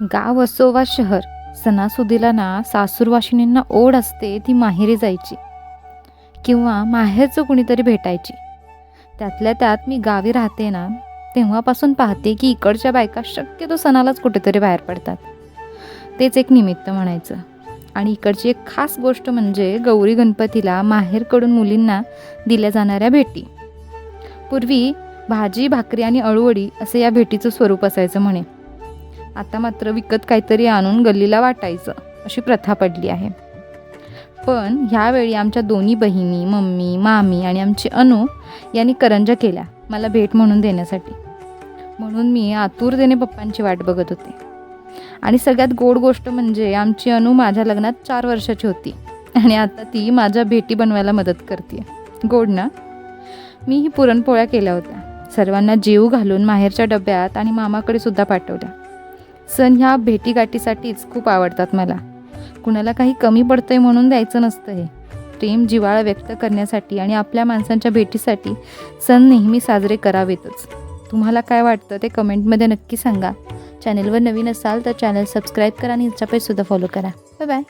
गाव असो वा शहर, सणासुदीला ना सासूरवाशिनींना ओढ असते ती माहेरी जायची किंवा माहेरचं कुणीतरी भेटायची. त्यातल्या त्यात मी गावी राहते ना, तेव्हापासून पाहते की इकडच्या बायका शक्यतो सणालाच कुठेतरी बाहेर पडतात. तेच एक निमित्त म्हणायचं. आणि इकडची एक खास गोष्ट म्हणजे गौरी गणपतीला माहेरकडून मुलींना दिल्या जाणाऱ्या भेटी. पूर्वी भाजी, भाकरी आणि अळूवडी असे या भेटीचं स्वरूप असायचं म्हणे. आता मात्र विकत काहीतरी आणून गल्लीला वाटायचं अशी प्रथा पडली आहे. पण ह्यावेळी आमच्या दोन्ही बहिणी, मम्मी, मामी आणि आमची अनु यांनी करंज्या केल्या मला भेट म्हणून देण्यासाठी. म्हणून मी आतुरतेने पप्पांची वाट बघत होते. आणि सगळ्यात गोड गोष्ट म्हणजे आमची अनु माझ्या लग्नात 4 वर्षाची होती आणि आता ती माझ्या भेटी बनवायला मदत करते. गोड ना? मी ही पुरणपोळ्या केल्या होत्या. सर्वांना जेवू घालून माहेरच्या डब्यात आणि मामाकडे सुद्धा पाठवल्या. सण ह्या भेटीगाठीसाठीच खूप आवडतात मला. कुणाला काही कमी पडतंय म्हणून द्यायचं नसतं. हे प्रेम, जिव्हाळा व्यक्त करण्यासाठी आणि आपल्या माणसांच्या भेटीसाठी सण नेहमी साजरे करावेतच. तुम्हाला काय वाटतं ते कमेंटमध्ये नक्की सांगा. चॅनलवर नवीन असाल तर चॅनल सबस्क्राईब करा आणि इंस्टा पेजसुद्धा फॉलो करा. Bye bye.